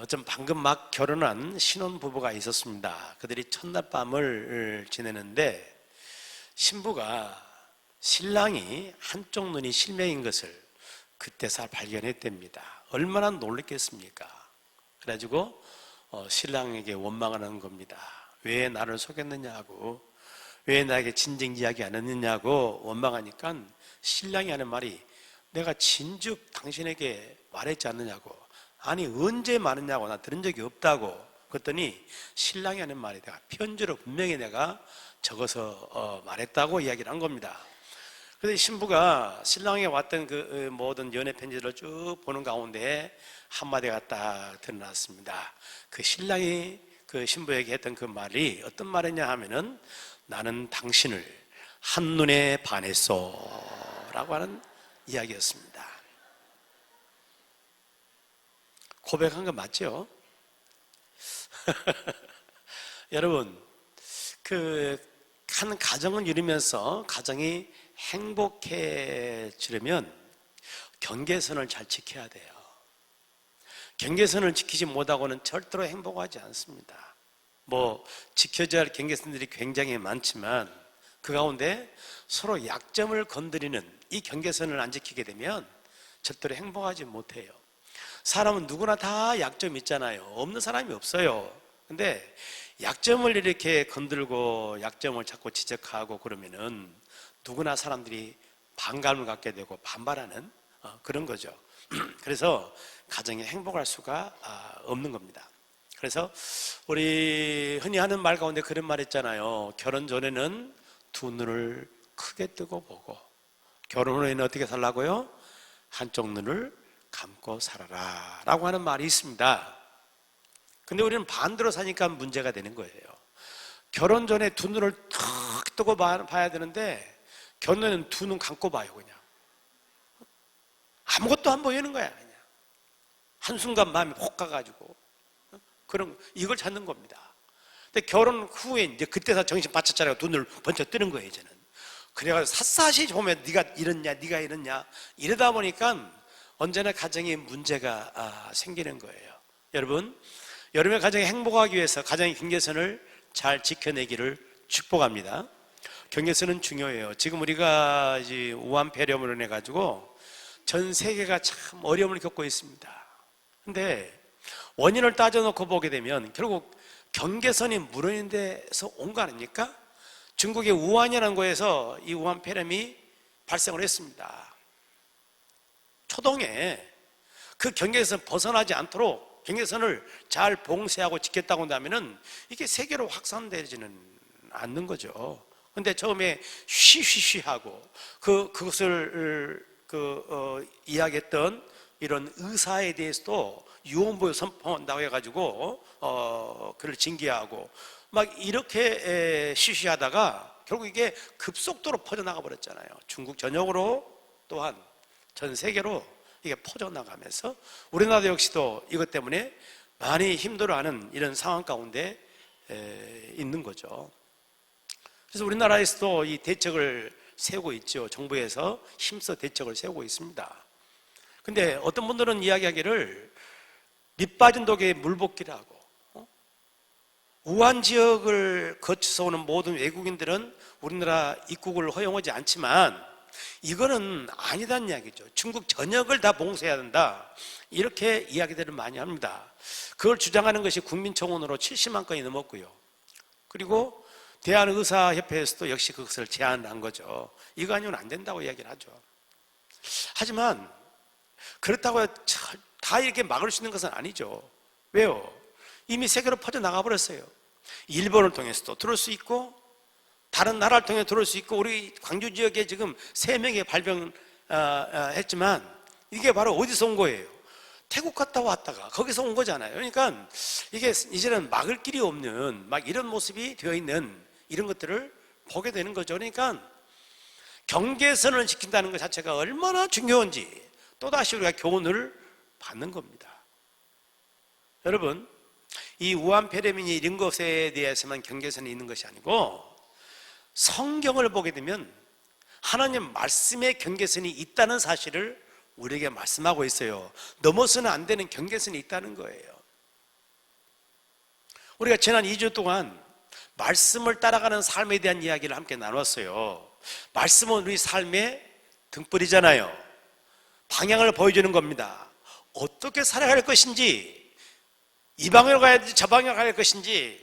어쩜 방금 막 결혼한 신혼부부가 있었습니다. 그들이 첫날 밤을 지내는데 신부가 신랑이 한쪽 눈이 실명인 것을 그때서 발견했답니다. 얼마나 놀랐겠습니까? 그래가지고 신랑에게 원망하는 겁니다. 왜 나를 속였느냐고, 왜 나에게 진정 이야기 안 했느냐고 원망하니까 신랑이 하는 말이, 내가 진즉 당신에게 말했지 않느냐고. 아니 언제 말했냐고, 나 들은 적이 없다고. 그랬더니 신랑이 하는 말이, 내가 편지로 분명히 내가 적어서 말했다고 이야기를 한 겁니다. 그래서 신부가 신랑에게 왔던 그 모든 연애 편지를 쭉 보는 가운데 한마디가 딱 드러났습니다. 그 신랑이 그 신부에게 했던 그 말이 어떤 말이냐 하면은, 나는 당신을 한눈에 반했소 라고 하는 이야기였습니다. 고백한 거 맞죠? 여러분, 한 가정을 이루면서 가정이 행복해지려면 경계선을 잘 지켜야 돼요. 경계선을 지키지 못하고는 절대로 행복하지 않습니다. 지켜져야 할 경계선들이 굉장히 많지만 그 가운데 서로 약점을 건드리는 이 경계선을 안 지키게 되면 절대로 행복하지 못해요. 사람은 누구나 다 약점이 있잖아요. 없는 사람이 없어요. 근데 약점을 이렇게 건들고 약점을 자꾸 지적하고 그러면은 누구나 사람들이 반감을 갖게 되고 반발하는 그런 거죠. 그래서 가정이 행복할 수가 없는 겁니다. 그래서 우리 흔히 하는 말 가운데 그런 말 있잖아요. 결혼 전에는 두 눈을 크게 뜨고 보고, 결혼 후에는 어떻게 살라고요? 한쪽 눈을 감고 살아라 라고 하는 말이 있습니다. 근데 우리는 반대로 사니까 문제가 되는 거예요. 결혼 전에 두 눈을 탁 뜨고 봐야 되는데 결혼 후에는 두 눈 감고 봐요. 그냥 아무것도 안 보이는 거야. 그냥 한순간 마음이 혹 가가지고 이걸 찾는 겁니다. 근데 결혼 후에 이제 그때서 정신 바짝 차리고 눈을 번쩍 뜨는 거예요. 이제는 그래가지고 샅샅이 보면 네가 이랬냐 네가 이랬냐 이러다 보니까 언제나 가정에 문제가 생기는 거예요. 여러분, 여러분의 가정이 행복하기 위해서 가정의 경계선을 잘 지켜내기를 축복합니다. 경계선은 중요해요. 지금 우리가 이제 우한 폐렴으로 인해 가지고 전 세계가 참 어려움을 겪고 있습니다. 근데 원인을 따져놓고 보게 되면 결국 경계선이 무너진 데서 온 거 아닙니까? 중국의 우한이라는 곳에서 이 우한 폐렴이 발생을 했습니다. 초동에 그 경계선 벗어나지 않도록 경계선을 잘 봉쇄하고 지켰다고 한다면은 이게 세계로 확산되지는 않는 거죠. 근데 처음에 쉬쉬쉬하고 그것을 이야기했던 이런 의사에 대해서도 유언부여 선포한다고 해가지고 그를 징계하고 막 이렇게 쉬쉬하다가 결국 이게 급속도로 퍼져나가 버렸잖아요. 중국 전역으로 또한 전 세계로 이게 퍼져나가면서 우리나라 역시도 이것 때문에 많이 힘들어하는 이런 상황 가운데 있는 거죠. 그래서 우리나라에서도 이 대책을 세우고 있죠. 정부에서 힘써 대책을 세우고 있습니다. 근데 어떤 분들은 이야기하기를 밑 빠진 독에 물 붓기라고, 우한 지역을 거쳐서 오는 모든 외국인들은 우리나라 입국을 허용하지 않지만 이거는 아니다는 이야기죠. 중국 전역을 다 봉쇄해야 된다, 이렇게 이야기들을 많이 합니다. 그걸 주장하는 것이 국민청원으로 70만 건이 넘었고요. 그리고 대한의사협회에서도 역시 그것을 제안한 거죠. 이거 아니면 안 된다고 이야기를 하죠. 하지만 그렇다고 다 이렇게 막을 수 있는 것은 아니죠. 왜요? 이미 세계로 퍼져나가 버렸어요. 일본을 통해서도 들어올 수 있고 다른 나라를 통해 들어올 수 있고, 우리 광주 지역에 지금 3명이 발병했지만 이게 바로 어디서 온 거예요? 태국 갔다 왔다가 거기서 온 거잖아요. 그러니까 이게 이제는 막을 길이 없는 막 이런 모습이 되어 있는 이런 것들을 보게 되는 거죠. 그러니까 경계선을 지킨다는 것 자체가 얼마나 중요한지 또다시 우리가 교훈을 받는 겁니다. 여러분, 이 우한 폐렴이니 이런 것에 대해서만 경계선이 있는 것이 아니고 성경을 보게 되면 하나님 말씀의 경계선이 있다는 사실을 우리에게 말씀하고 있어요. 넘어서는 안 되는 경계선이 있다는 거예요. 우리가 지난 2주 동안 말씀을 따라가는 삶에 대한 이야기를 함께 나눴어요. 말씀은 우리 삶의 등불이잖아요. 방향을 보여주는 겁니다. 어떻게 살아갈 것인지, 이 방향으로 가야 될지 저 방향으로 가야 할 것인지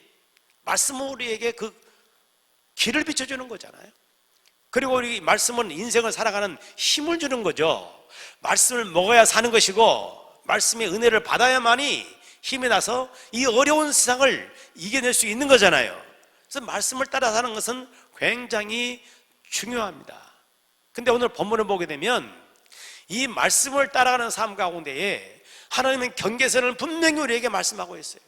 말씀은 우리에게 그 길을 비춰주는 거잖아요. 그리고 우리 말씀은 인생을 살아가는 힘을 주는 거죠. 말씀을 먹어야 사는 것이고 말씀의 은혜를 받아야만이 힘이 나서 이 어려운 세상을 이겨낼 수 있는 거잖아요. 그래서 말씀을 따라 사는 것은 굉장히 중요합니다. 근데 오늘 본문을 보게 되면 이 말씀을 따라가는 삶 가운데에 하나님은 경계선을 분명히 우리에게 말씀하고 있어요.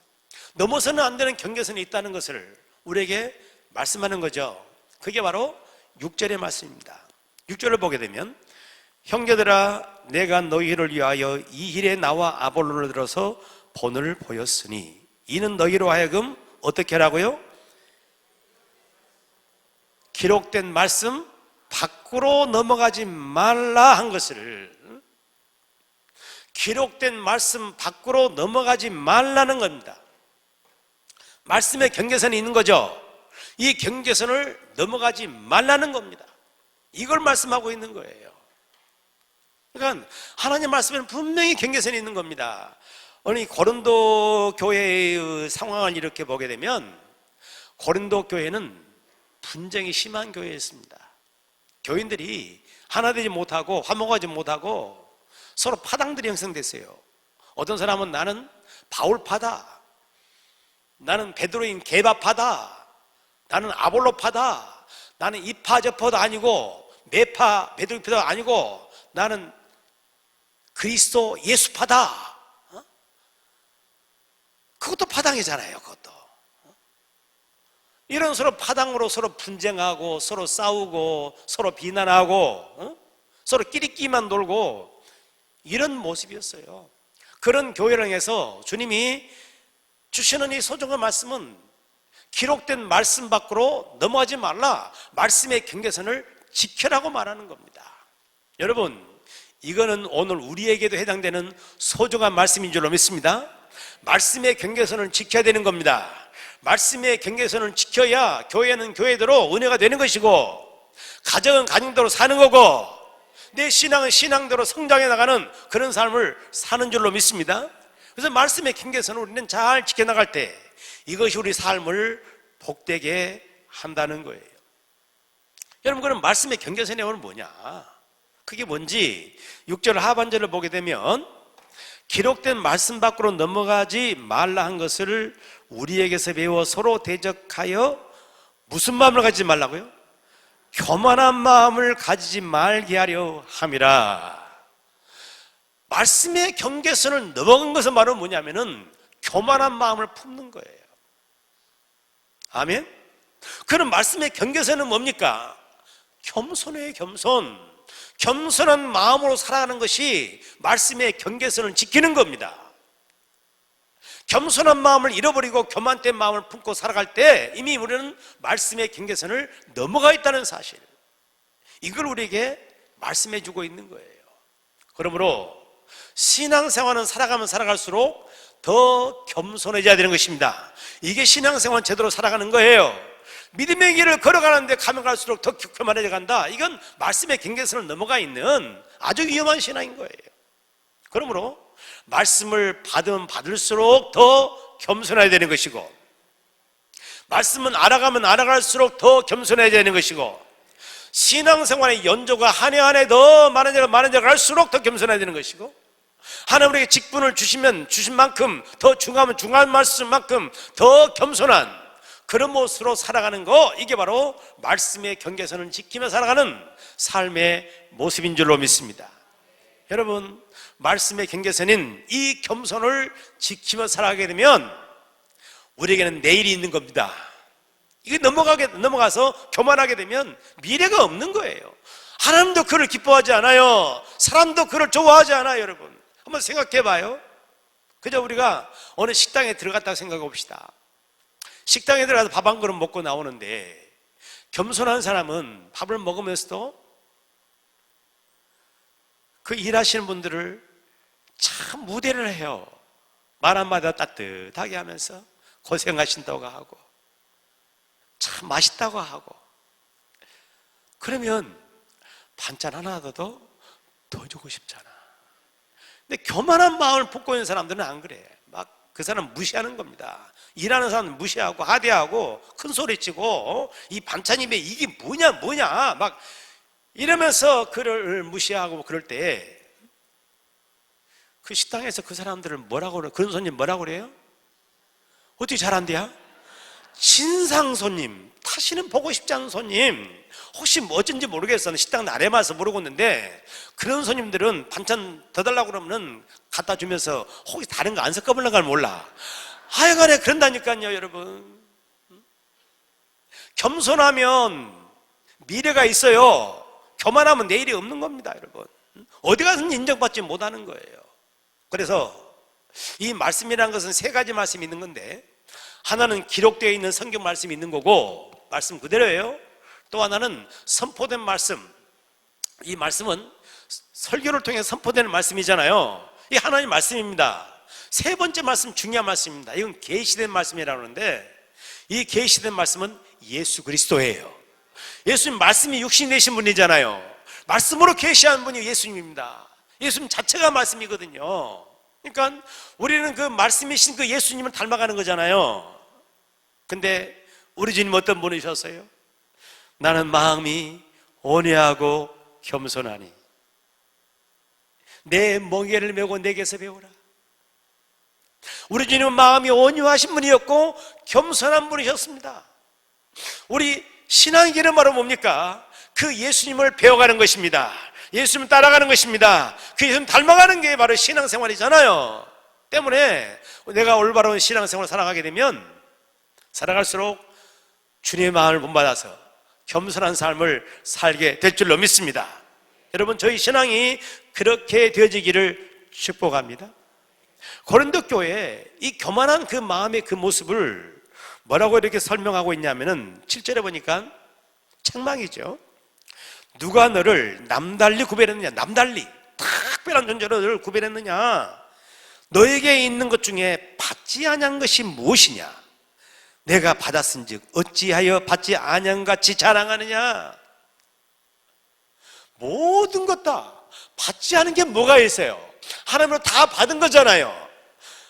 넘어서는 안 되는 경계선이 있다는 것을 우리에게 말씀하는 거죠. 그게 바로 6절의 말씀입니다. 6절을 보게 되면 형제들아 내가 너희를 위하여 이 일에 나와 아볼로를 들어서 본을 보였으니 이는 너희로 하여금 어떻게 하라고요? 기록된 말씀 밖으로 넘어가지 말라 한 것을, 기록된 말씀 밖으로 넘어가지 말라는 겁니다. 말씀의 경계선이 있는 거죠. 이 경계선을 넘어가지 말라는 겁니다. 이걸 말씀하고 있는 거예요. 그러니까 하나님 말씀에는 분명히 경계선이 있는 겁니다. 오늘 고린도 교회의 상황을 이렇게 보게 되면 고린도 교회는 분쟁이 심한 교회였습니다. 교인들이 하나 되지 못하고 화목하지 못하고 서로 파당들이 형성됐어요. 어떤 사람은 나는 바울파다, 나는 베드로인 게바파다, 나는 아볼로파다, 나는 이파 저파도 아니고 메파 베드로파도 아니고 나는 그리스도 예수파다. 그것도 파당이잖아요. 그것도 이런 서로 파당으로 서로 분쟁하고 서로 싸우고 서로 비난하고 서로 끼리끼만 놀고 이런 모습이었어요. 그런 교회를 향해서 주님이 주시는 이 소중한 말씀은 기록된 말씀 밖으로 넘어가지 말라, 말씀의 경계선을 지켜라고 말하는 겁니다. 여러분, 이거는 오늘 우리에게도 해당되는 소중한 말씀인 줄로 믿습니다. 말씀의 경계선을 지켜야 되는 겁니다. 말씀의 경계선을 지켜야 교회는 교회대로 은혜가 되는 것이고 가정은 가정대로 사는 거고 내 신앙은 신앙대로 성장해 나가는 그런 삶을 사는 줄로 믿습니다. 그래서 말씀의 경계선을 우리는 잘 지켜나갈 때 이것이 우리 삶을 복되게 한다는 거예요. 여러분, 그럼 말씀의 경계선이 오늘 뭐냐? 그게 뭔지 6절 하반절을 보게 되면 기록된 말씀 밖으로 넘어가지 말라 한 것을 우리에게서 배워 서로 대적하여 무슨 마음을 가지지 말라고요? 교만한 마음을 가지지 말게 하려 함이라. 말씀의 경계선을 넘어간 것은 바로 뭐냐면은 교만한 마음을 품는 거예요. 아멘? 그럼 말씀의 경계선은 뭡니까? 겸손해요, 겸손. 겸손한 마음으로 살아가는 것이 말씀의 경계선을 지키는 겁니다. 겸손한 마음을 잃어버리고 교만된 마음을 품고 살아갈 때 이미 우리는 말씀의 경계선을 넘어가 있다는 사실, 이걸 우리에게 말씀해 주고 있는 거예요. 그러므로 신앙생활은 살아가면 살아갈수록 더 겸손해져야 되는 것입니다. 이게 신앙생활 제대로 살아가는 거예요. 믿음의 길을 걸어가는데 가면 갈수록 더 교만해져 간다. 이건 말씀의 경계선을 넘어가 있는 아주 위험한 신앙인 거예요. 그러므로 말씀을 받으면 받을수록 더 겸손해야 되는 것이고, 말씀은 알아가면 알아갈수록 더 겸손해야 되는 것이고, 신앙생활의 연조가 한 해 한 해 더 많은 데 갈수록 더 겸손해야 되는 것이고, 하나님 우리에게 직분을 주시면 주신 만큼 더 중하면 중한 말씀만큼 더 겸손한 그런 모습으로 살아가는 거, 이게 바로 말씀의 경계선을 지키며 살아가는 삶의 모습인 줄로 믿습니다. 여러분, 말씀의 경계선인 이 겸손을 지키며 살아가게 되면 우리에게는 내일이 있는 겁니다. 이게 넘어가서 교만하게 되면 미래가 없는 거예요. 하나님도 그를 기뻐하지 않아요. 사람도 그를 좋아하지 않아요. 여러분, 한번 생각해 봐요. 그저 우리가 어느 식당에 들어갔다고 생각해 봅시다. 식당에 들어가서 밥 한 그릇 먹고 나오는데 겸손한 사람은 밥을 먹으면서도 그 일하시는 분들을 참 무대를 해요. 말 한마디 따뜻하게 하면서 고생하신다고 하고 참 맛있다고 하고. 그러면 반찬 하나라도 더 주고 싶잖아. 근데 교만한 마음을 품고 있는 사람들은 안 그래. 막 그 사람 무시하는 겁니다. 일하는 사람 무시하고 하대하고 큰 소리치고 이 반찬입에 이게 뭐냐 막 이러면서 그를 무시하고 그럴 때 그 식당에서 그 사람들을 뭐라고 그래? 그런 손님 뭐라고 그래요? 어떻게 잘한대요? 진상 손님, 다시는 보고 싶지 않은 손님, 혹시 뭐 어쩐지 모르겠어. 식당 나래마서 모르겠는데 그런 손님들은 반찬 더 달라고 그러면 갖다 주면서 혹시 다른 거 안 섞어보려고 하면 몰라. 하여간에 그런다니까요, 여러분. 겸손하면 미래가 있어요. 교만하면 내일이 없는 겁니다, 여러분. 어디 가서는 인정받지 못하는 거예요. 그래서 이 말씀이라는 것은 세 가지 말씀이 있는 건데, 하나는 기록되어 있는 성경 말씀이 있는 거고 말씀 그대로예요. 또 하나는 선포된 말씀, 이 말씀은 설교를 통해 선포되는 말씀이잖아요. 이 하나님 말씀입니다. 세 번째 말씀 중요한 말씀입니다. 이건 계시된 말씀이라고 하는데, 이 계시된 말씀은 예수 그리스도예요. 예수님 말씀이 육신이 되신 분이잖아요. 말씀으로 계시한 분이 예수님입니다. 예수님 자체가 말씀이거든요. 그러니까 우리는 그 말씀이신 그 예수님을 닮아가는 거잖아요. 근데 우리 주님 어떤 분이셨어요? 나는 마음이 온유하고 겸손하니 내 멍에를 메고 내게서 배우라. 우리 주님은 마음이 온유하신 분이었고 겸손한 분이셨습니다. 우리 신앙의 길은 바로 뭡니까? 그 예수님을 배워가는 것입니다. 예수님을 따라가는 것입니다. 그 예수님 닮아가는 게 바로 신앙생활이잖아요. 때문에 내가 올바른 신앙생활을 살아가게 되면 살아갈수록 주님의 마음을 본받아서 겸손한 삶을 살게 될 줄로 믿습니다. 여러분, 저희 신앙이 그렇게 되어지기를 축복합니다. 고린도 교회에 이 교만한 그 마음의 그 모습을 뭐라고 이렇게 설명하고 있냐면은 7절에 보니까 책망이죠. 누가 너를 남달리 구별했느냐? 남달리 특별한 존재로 너를 구별했느냐? 너에게 있는 것 중에 받지 아니한 것이 무엇이냐? 내가 받았은즉 어찌하여 받지 아니한 같이 자랑하느냐? 모든 것 다 받지 않은 게 뭐가 있어요? 하나님으로 다 받은 거잖아요.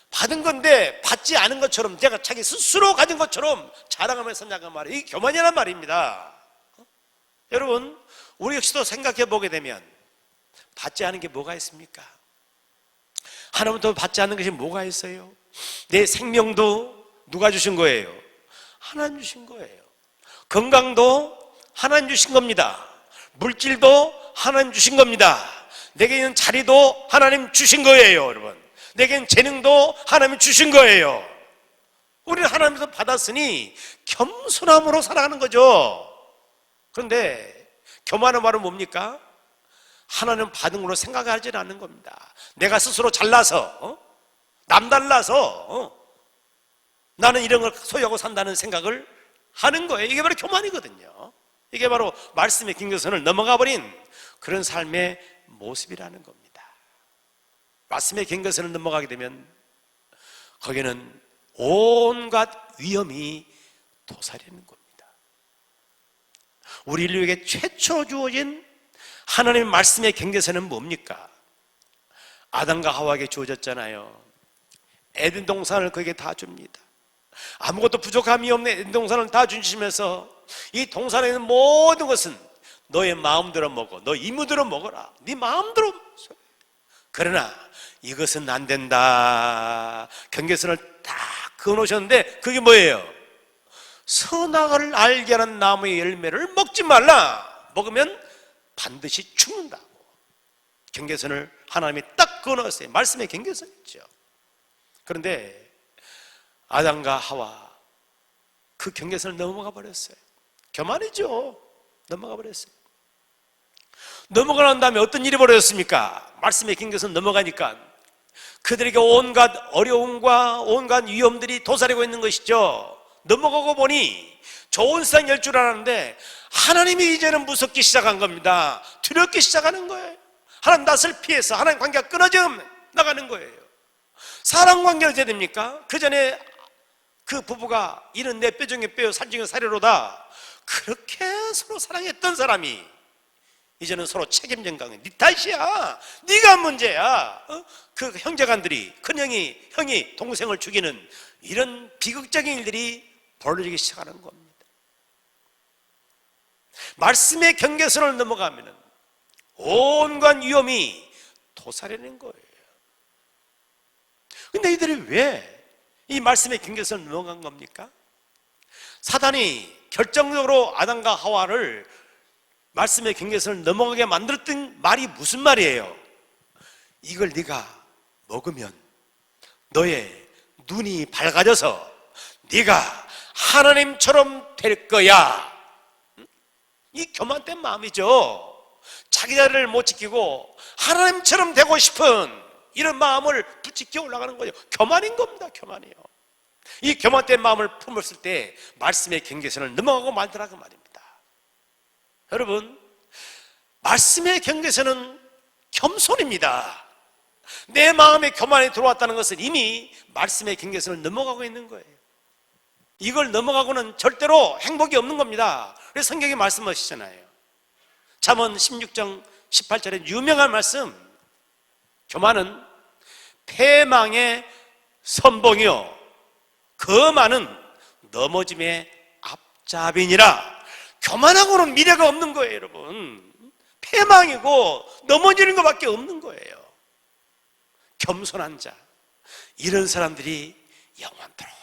받은 건데 받지 않은 것처럼, 내가 자기 스스로 가진 것처럼 자랑하면서 나간 말이에요. 이게 교만이란 말입니다. 여러분, 우리 역시도 생각해 보게 되면 받지 않은 게 뭐가 있습니까? 하나님부터 받지 않는 것이 뭐가 있어요? 내 생명도 누가 주신 거예요? 하나님 주신 거예요. 건강도 하나님 주신 겁니다. 물질도 하나님 주신 겁니다. 내게 있는 자리도 하나님 주신 거예요, 여러분. 내게 있는 재능도 하나님 주신 거예요. 우리는 하나님에서 받았으니 겸손함으로 살아가는 거죠. 그런데 교만한 말은 뭡니까? 하나님 받은 걸로 생각하지는 않는 겁니다. 내가 스스로 잘나서 남달라서 나는 이런 걸 소유하고 산다는 생각을 하는 거예요. 이게 바로 교만이거든요. 이게 바로 말씀의 경계선을 넘어가 버린 그런 삶의 모습이라는 겁니다. 말씀의 경계선을 넘어가게 되면 거기는 온갖 위험이 도사리는 겁니다. 우리 인류에게 최초 주어진 하나님의 말씀의 경계선은 뭡니까? 아담과 하와에게 주어졌잖아요. 에덴 동산을 그에게 다 줍니다. 아무것도 부족함이 없는 에덴 동산을 다 주시면서 이 동산에 있는 모든 것은 너의 마음대로 먹어, 너 이무대로 먹어라, 네 마음대로. 그러나 이것은 안 된다. 경계선을 딱 그어놓으셨는데 그게 뭐예요? 선악을 알게 하는 나무의 열매를 먹지 말라. 먹으면 반드시 죽는다고 경계선을 하나님이 딱 그어놓았어요. 말씀의 경계선이죠. 그런데 아담과 하와 그 경계선을 넘어가 버렸어요. 교만이죠. 넘어가 버렸어요. 넘어가 난 다음에 어떤 일이 벌어졌습니까? 말씀의 경계선 넘어가니까 그들에게 온갖 어려움과 온갖 위험들이 도사리고 있는 것이죠. 넘어가고 보니 좋은 세상 열 줄 알았는데 하나님이 이제는 무섭기 시작한 겁니다. 두렵기 시작하는 거예요. 하나님 낯을 피해서 하나님 관계가 끊어져 나가는 거예요. 사랑 관계를 어떻게 됩니까? 그 전에 그 부부가 이는 내 뼈 중에 뼈요 살 중에 살이로다, 그렇게 서로 사랑했던 사람이 이제는 서로 책임전 관계. 네 탓이야, 네가 문제야. 그 형제간들이, 형이 동생을 죽이는 이런 비극적인 일들이 벌어지기 시작하는 겁니다. 말씀의 경계선을 넘어가면 온갖 위험이 도사리는 거예요. 근데 이들이 왜 이 말씀의 경계선을 넘어간 겁니까? 사단이 결정적으로 아담과 하와를 말씀의 경계선을 넘어가게 만들었던 말이 무슨 말이에요? 이걸 네가 먹으면 너의 눈이 밝아져서 네가 하나님처럼 될 거야. 이 교만된 마음이죠. 자기 자리를 못 지키고 하나님처럼 되고 싶은 이런 마음을 부추겨 올라가는 거죠. 교만인 겁니다. 교만이요. 이 교만된 마음을 품었을 때 말씀의 경계선을 넘어가고 말더라고 말입니다. 여러분, 말씀의 경계선은 겸손입니다. 내 마음에 교만이 들어왔다는 것은 이미 말씀의 경계선을 넘어가고 있는 거예요. 이걸 넘어가고는 절대로 행복이 없는 겁니다. 그래서 성경에 말씀하시잖아요. 잠언 16장 18절에 유명한 말씀, 교만은 패망의 선봉이요 거만은 넘어짐의 앞잡이니라. 교만하고는 미래가 없는 거예요. 여러분, 패망이고 넘어지는 것밖에 없는 거예요. 겸손한 자, 이런 사람들이 영원토록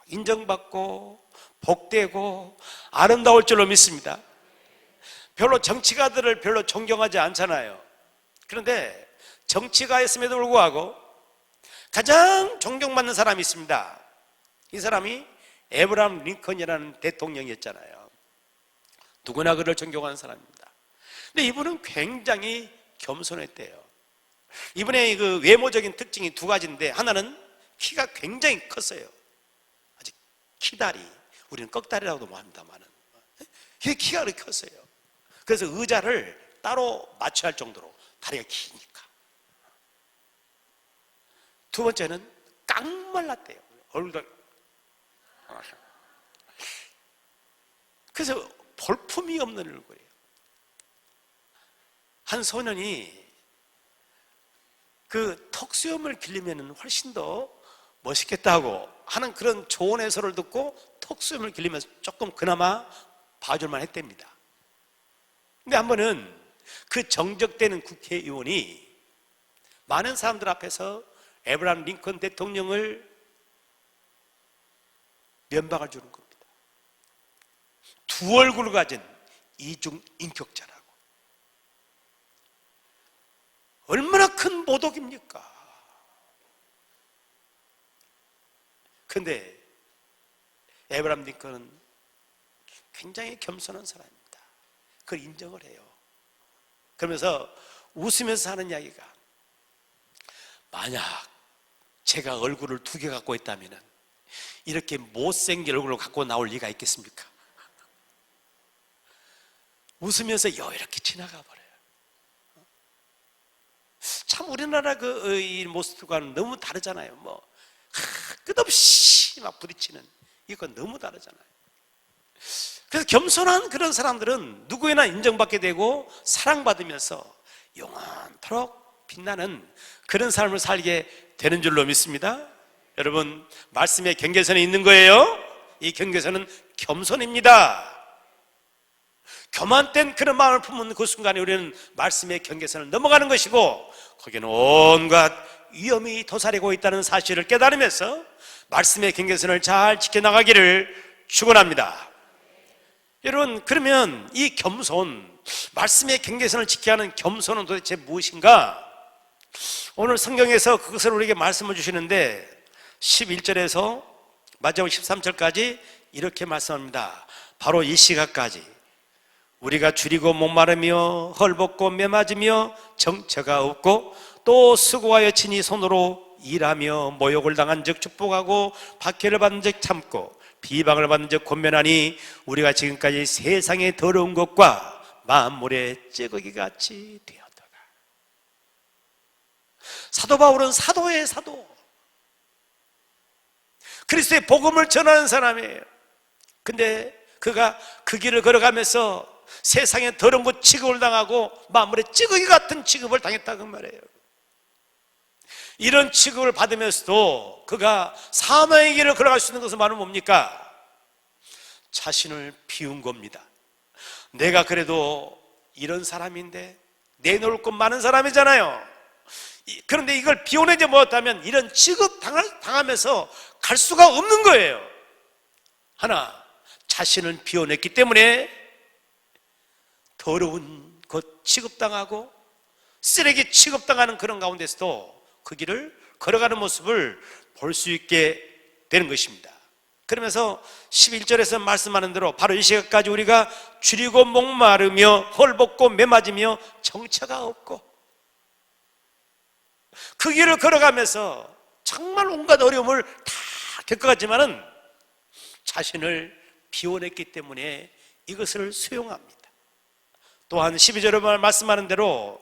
인정받고 복되고 아름다울 줄로 믿습니다. 별로 정치가들을 별로 존경하지 않잖아요. 그런데 정치가였음에도 불구하고 가장 존경받는 사람이 있습니다. 이 사람이 에브라함 링컨이라는 대통령이었잖아요. 누구나 그를 존경하는 사람입니다. 근데 이분은 굉장히 겸손했대요. 이분의 그 외모적인 특징이 두 가지인데, 하나는 키가 굉장히 컸어요. 아직 키다리, 우리는 꺽다리라고도 합니다만 키가 그렇게 컸어요. 그래서 의자를 따로 맞춰야 할 정도로 다리가 기니까. 두 번째는 깡말랐대요. 얼굴도. 그래서 볼품이 없는 얼굴이에요. 한 소년이 그 턱수염을 기르면 훨씬 더 멋있겠다고 하는 그런 좋은 해설을 듣고 턱수염을 기르면서 조금 그나마 봐줄만 했답니다. 근데 한 번은 그 정적되는 국회의원이 많은 사람들 앞에서 에브라함 링컨 대통령을 면박을 주는 겁니다. 두 얼굴을 가진 이중 인격자라고. 얼마나 큰 모독입니까? 그런데 에브라함 링컨은 굉장히 겸손한 사람입니다. 그걸 인정을 해요. 그러면서 웃으면서 하는 이야기가, 만약 제가 얼굴을 두 개 갖고 있다면 이렇게 못생긴 얼굴을 갖고 나올 리가 있겠습니까? 웃으면서 이렇게 지나가 버려요. 참 우리나라 이 모습과는 너무 다르잖아요. 끝없이 막 부딪히는 이건 너무 다르잖아요. 그래서 겸손한 그런 사람들은 누구에나 인정받게 되고 사랑받으면서 영원토록 빛나는 그런 삶을 살게 되는 줄로 믿습니다. 여러분, 말씀의 경계선에 있는 거예요. 이 경계선은 겸손입니다. 교만된 그런 마음을 품은 그 순간에 우리는 말씀의 경계선을 넘어가는 것이고, 거기는 온갖 위험이 도사리고 있다는 사실을 깨달으면서 말씀의 경계선을 잘 지켜나가기를 축원합니다. 여러분, 그러면 이 겸손, 말씀의 경계선을 지켜야 하는 겸손은 도대체 무엇인가? 오늘 성경에서 그것을 우리에게 말씀을 주시는데 11절에서 마지막 13절까지 이렇게 말씀합니다. 바로 이 시각까지 우리가 줄이고 목마르며 헐벗고 매맞으며 정처가 없고 또 수고하여 친히 손으로 일하며 모욕을 당한 적 축복하고 박해를 받은 적 참고 비방을 받은 적 권면하니 우리가 지금까지 세상의 더러운 것과 만물의 찌꺼기 같이 되었도다. 사도 바울은 사도예요, 사도. 그리스도의 복음을 전하는 사람이에요. 근데 그가 그 길을 걸어가면서 세상에 더러운 것 취급을 당하고 마물에 찌꺼기 같은 취급을 당했다고 말해요. 이런 취급을 받으면서도 그가 사망의 길을 걸어갈 수 있는 것은 바로 뭡니까? 자신을 비운 겁니다. 내가 그래도 이런 사람인데, 내놓을 것 많은 사람이잖아요. 그런데 이걸 비워내지 못하면 이런 취급 당하면서 갈 수가 없는 거예요. 하나, 자신을 비워냈기 때문에 더러운 것 취급당하고 쓰레기 취급당하는 그런 가운데서도 그 길을 걸어가는 모습을 볼 수 있게 되는 것입니다. 그러면서 11절에서 말씀하는 대로 바로 이 시각까지 우리가 줄이고 목마르며 헐벗고 메맞으며 정처가 없고, 그 길을 걸어가면서 정말 온갖 어려움을 다 겪어갔지만은 자신을 비워냈기 때문에 이것을 수용합니다. 또한 12절에 말씀하는 대로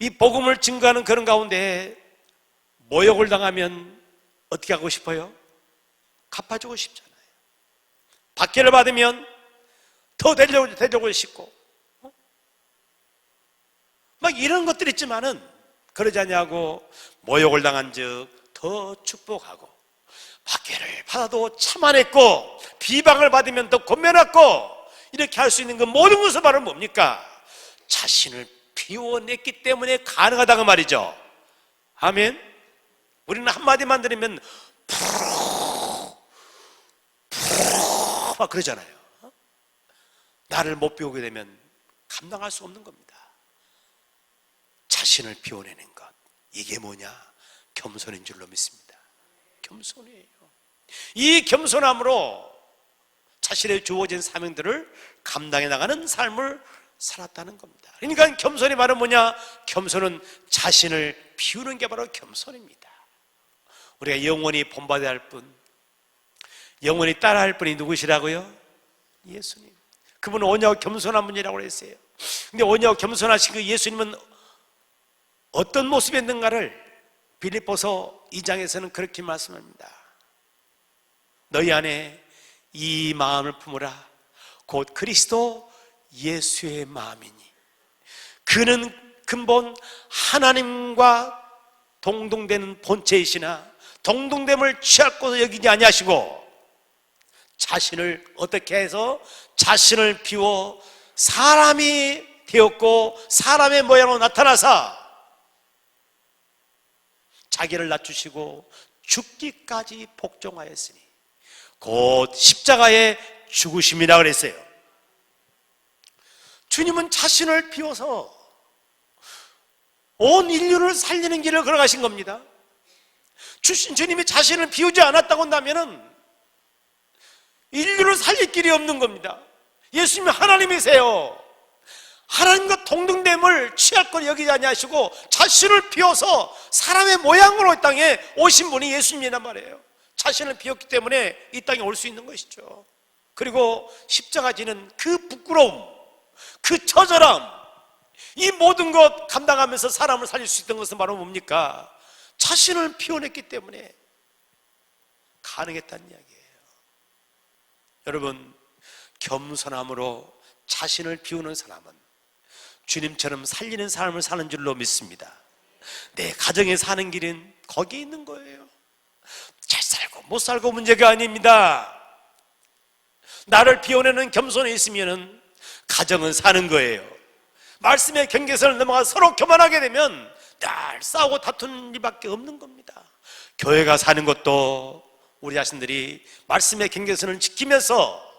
이 복음을 증거하는 그런 가운데 모욕을 당하면 어떻게 하고 싶어요? 갚아주고 싶잖아요. 박해를 받으면 더 대적을 싶고, 막 이런 것들이 있지만은 그러지 않냐고 모욕을 당한 즉 더 축복하고, 박해를 받아도 참아냈고, 비방을 받으면 더 권면했고, 이렇게 할 수 있는 그 모든 것은 바로 뭡니까? 자신을 비워냈기 때문에 가능하다고 말이죠. 아멘. 우리는 한마디만 들으면 막 그러잖아요. 나를 못 비우게 되면 감당할 수 없는 겁니다. 자신을 비워내는 것, 이게 뭐냐? 겸손인 줄로 믿습니다. 겸손이에요. 이 겸손함으로 자신의 주어진 사명들을 감당해 나가는 삶을 살았다는 겁니다. 그러니까 겸손이 바로 뭐냐? 겸손은 자신을 비우는 게 바로 겸손입니다. 우리가 영원히 본받아야 할 분, 영원히 따라할 분이 누구시라고요? 예수님. 그분은 온유하고 겸손한 분이라고 했어요. 근데 온유하고 겸손하신 그 예수님은 어떤 모습이었는가를 빌립보서 2장에서는 그렇게 말씀합니다. 너희 안에 이 마음을 품으라. 곧 그리스도 예수의 마음이니 그는 근본 하나님과 동등되는 본체이시나 동등됨을 취할 것을 여기지 아니하시고, 자신을 어떻게 해서 자신을 비워 사람이 되었고 사람의 모양으로 나타나사 자기를 낮추시고 죽기까지 복종하였으니 곧 십자가의 죽으심이라 그랬어요. 주님은 자신을 비워서 온 인류를 살리는 길을 걸어가신 겁니다. 주님이 자신을 비우지 않았다고 한다면 인류를 살릴 길이 없는 겁니다. 예수님이 하나님이세요. 하나님과 동등됨을 취할 걸 여기지 아니하시고 자신을 비워서 사람의 모양으로 이 땅에 오신 분이 예수님이란 말이에요. 자신을 비웠기 때문에 이 땅에 올 수 있는 것이죠. 그리고 십자가 지는 그 부끄러움, 그 처절함, 이 모든 것 감당하면서 사람을 살릴 수 있던 것은 바로 뭡니까? 자신을 비워냈기 때문에 가능했다는 이야기예요. 여러분, 겸손함으로 자신을 비우는 사람은 주님처럼 살리는 삶을 사는 줄로 믿습니다. 내 가정에 사는 길은 거기에 있는 거예요. 잘 살고 못 살고 문제가 아닙니다. 나를 비워내는 겸손이 있으면 가정은 사는 거예요. 말씀의 경계선을 넘어가 서로 교만하게 되면 늘 싸우고 다투는 일밖에 없는 겁니다. 교회가 사는 것도 우리 자신들이 말씀의 경계선을 지키면서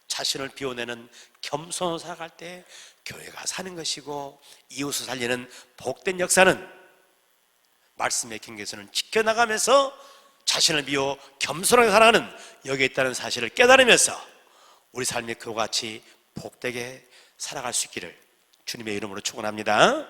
자신을 비워내는 겸손을 살아갈 때 교회가 사는 것이고, 이웃을 살리는 복된 역사는 말씀의 경계선을 지켜나가면서 자신을 비워 겸손하게 살아가는 여기에 있다는 사실을 깨달으면서 우리 삶이 그와 같이 복되게 살아갈 수 있기를 주님의 이름으로 축원합니다.